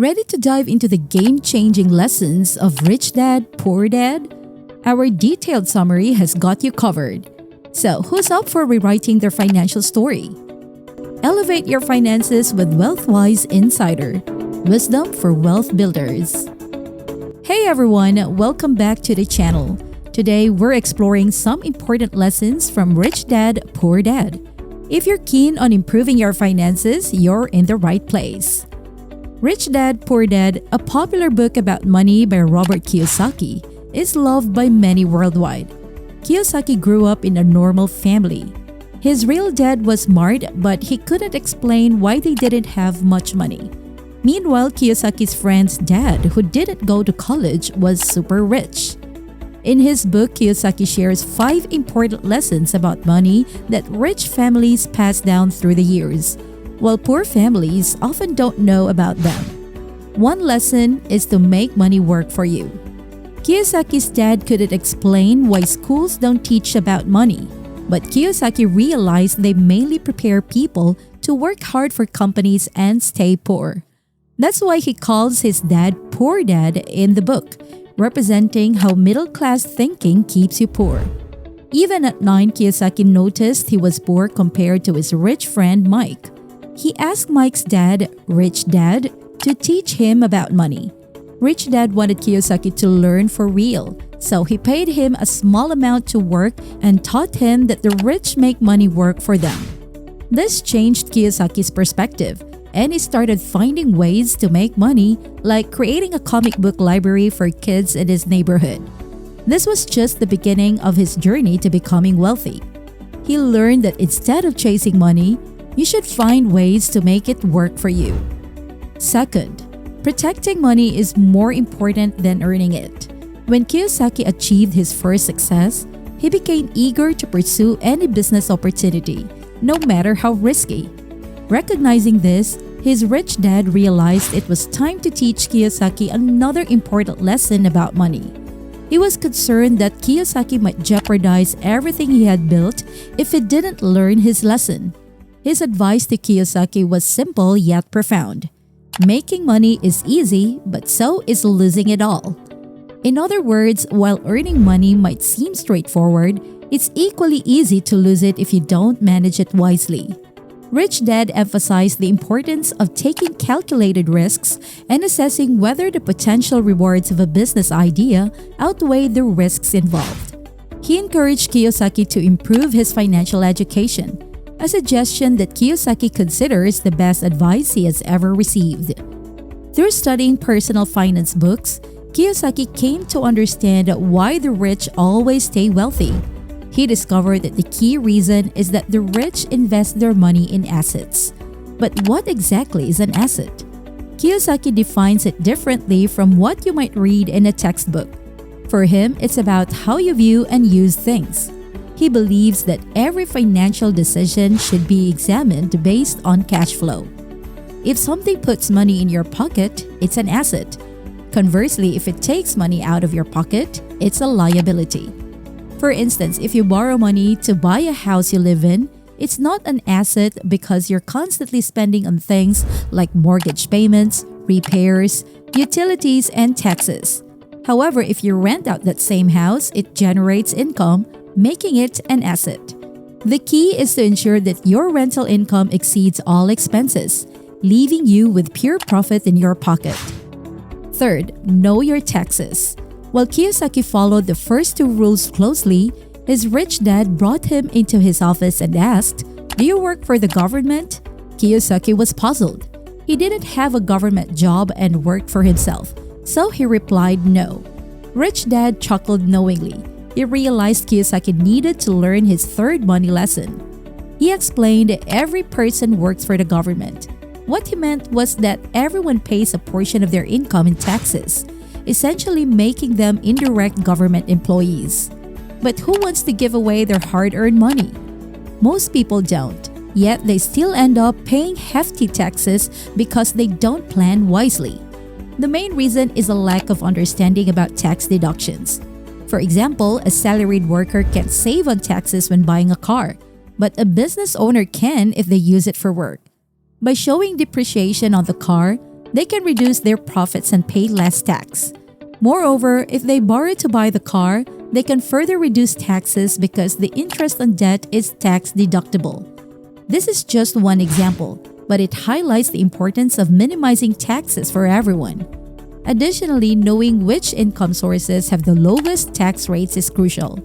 Ready to dive into the game-changing lessons of Rich Dad, Poor Dad? Our detailed summary has got you covered. So, who's up for rewriting their financial story? Elevate your finances with Wealthwise Insider, wisdom for wealth builders. Hey everyone, welcome back to the channel. Today, we're exploring some important lessons from Rich Dad, Poor Dad. If you're keen on improving your finances, you're in the right place. Rich Dad, Poor Dad, a popular book about money by Robert Kiyosaki, is loved by many worldwide. Kiyosaki grew up in a normal family. His real dad was smart, but he couldn't explain why they didn't have much money. Meanwhile, Kiyosaki's friend's dad, who didn't go to college, was super rich. In his book, Kiyosaki shares 5 important lessons about money that rich families pass down through the years, while poor families often don't know about them. One lesson is to make money work for you. Kiyosaki's dad couldn't explain why schools don't teach about money, but Kiyosaki realized they mainly prepare people to work hard for companies and stay poor. That's why he calls his dad Poor Dad in the book, representing how middle-class thinking keeps you poor. Even at 9, Kiyosaki noticed he was poor compared to his rich friend Mike. He asked Mike's dad, Rich Dad, to teach him about money. Rich Dad wanted Kiyosaki to learn for real, so he paid him a small amount to work and taught him that the rich make money work for them. This changed Kiyosaki's perspective, and he started finding ways to make money, like creating a comic book library for kids in his neighborhood. This was just the beginning of his journey to becoming wealthy. He learned that instead of chasing money, you should find ways to make it work for you. Second, protecting money is more important than earning it. When Kiyosaki achieved his first success, he became eager to pursue any business opportunity, no matter how risky. Recognizing this, his rich dad realized it was time to teach Kiyosaki another important lesson about money. He was concerned that Kiyosaki might jeopardize everything he had built if he didn't learn his lesson. His advice to Kiyosaki was simple yet profound. Making money is easy, but so is losing it all. In other words, while earning money might seem straightforward, it's equally easy to lose it if you don't manage it wisely. Rich Dad emphasized the importance of taking calculated risks and assessing whether the potential rewards of a business idea outweigh the risks involved. He encouraged Kiyosaki to improve his financial education, a suggestion that Kiyosaki considers the best advice he has ever received. Through studying personal finance books, Kiyosaki came to understand why the rich always stay wealthy. He discovered that the key reason is that the rich invest their money in assets. But what exactly is an asset? Kiyosaki defines it differently from what you might read in a textbook. For him, it's about how you view and use things. He believes that every financial decision should be examined based on cash flow. If something puts money in your pocket, it's an asset. Conversely, if it takes money out of your pocket, it's a liability. For instance, if you borrow money to buy a house you live in, it's not an asset because you're constantly spending on things like mortgage payments, repairs, utilities, and taxes. However, if you rent out that same house, it generates income, making it an asset. The key is to ensure that your rental income exceeds all expenses, leaving you with pure profit in your pocket. Third, know your taxes. While Kiyosaki followed the first 2 rules closely, his rich dad brought him into his office and asked, "Do you work for the government?" Kiyosaki was puzzled. He didn't have a government job and worked for himself, so he replied no. Rich Dad chuckled knowingly. He realized Kiyosaki needed to learn his third money lesson. He explained every person works for the government. What he meant was that everyone pays a portion of their income in taxes, essentially making them indirect government employees. But who wants to give away their hard-earned money? Most people don't, yet they still end up paying hefty taxes because they don't plan wisely. The main reason is a lack of understanding about tax deductions. For example, a salaried worker can't save on taxes when buying a car, but a business owner can if they use it for work. By showing depreciation on the car, They can reduce their profits and pay less tax. Moreover, if they borrow to buy the car, they can further reduce taxes because the interest on debt is tax deductible. This is just one example, but it highlights the importance of minimizing taxes for everyone. Additionally, knowing which income sources have the lowest tax rates is crucial.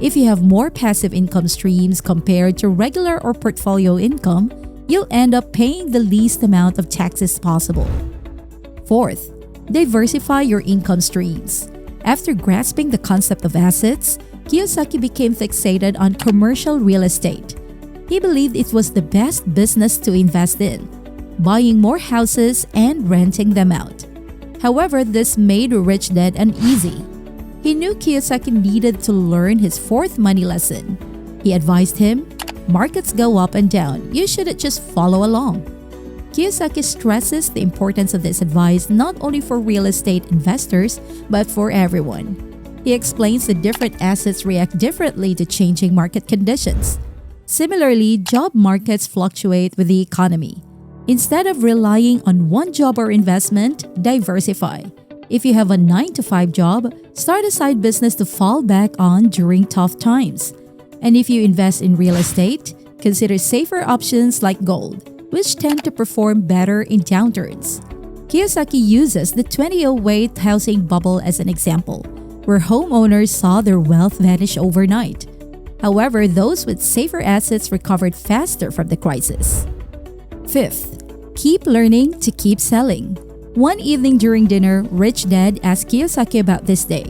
If you have more passive income streams compared to regular or portfolio income, you'll end up paying the least amount of taxes possible. Fourth, diversify your income streams. After grasping the concept of assets, Kiyosaki became fixated on commercial real estate. He believed it was the best business to invest in, buying more houses and renting them out. However, this made Rich Dad uneasy. He knew Kiyosaki needed to learn his fourth money lesson. He advised him, "Markets go up and down. You shouldn't just follow along." Kiyosaki stresses the importance of this advice not only for real estate investors, but for everyone. He explains that different assets react differently to changing market conditions. Similarly, job markets fluctuate with the economy. Instead of relying on one job or investment, diversify. If you have a 9-to-5 job, start a side business to fall back on during tough times. And if you invest in real estate, consider safer options like gold, which tend to perform better in downturns. Kiyosaki uses the 2008 housing bubble as an example, where homeowners saw their wealth vanish overnight. However, those with safer assets recovered faster from the crisis. Fifth, keep learning to keep selling. One evening during dinner, Rich Dad asked Kiyosaki about this day.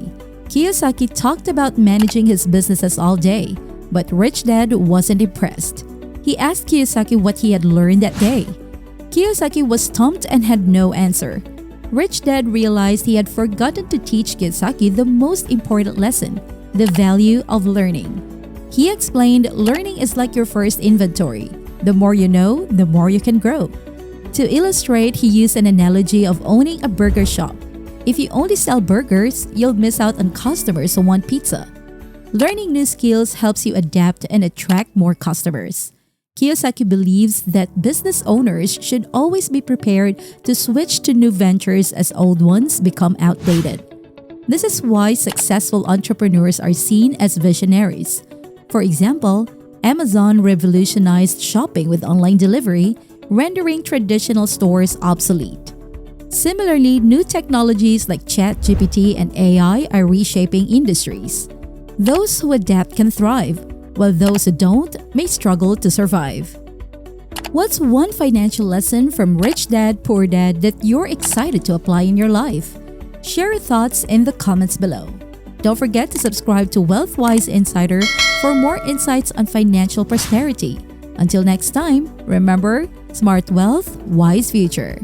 Kiyosaki talked about managing his businesses all day, but Rich Dad wasn't impressed. He asked Kiyosaki what he had learned that day. Kiyosaki was stumped and had no answer. Rich Dad realized he had forgotten to teach Kiyosaki the most important lesson, the value of learning. He explained, learning is like your first inventory. The more you know, the more you can grow. To illustrate, he used an analogy of owning a burger shop. If you only sell burgers, you'll miss out on customers who want pizza. Learning new skills helps you adapt and attract more customers. Kiyosaki believes that business owners should always be prepared to switch to new ventures as old ones become outdated. This is why successful entrepreneurs are seen as visionaries. For example, Amazon revolutionized shopping with online delivery, rendering traditional stores obsolete. Similarly, new technologies like ChatGPT and AI are reshaping industries. Those who adapt can thrive, while those who don't may struggle to survive. What's one financial lesson from Rich Dad, Poor Dad that you're excited to apply in your life? Share your thoughts in the comments below. Don't forget to subscribe to WealthWise Insider for more insights on financial prosperity. Until next time, remember, smart wealth, wise future.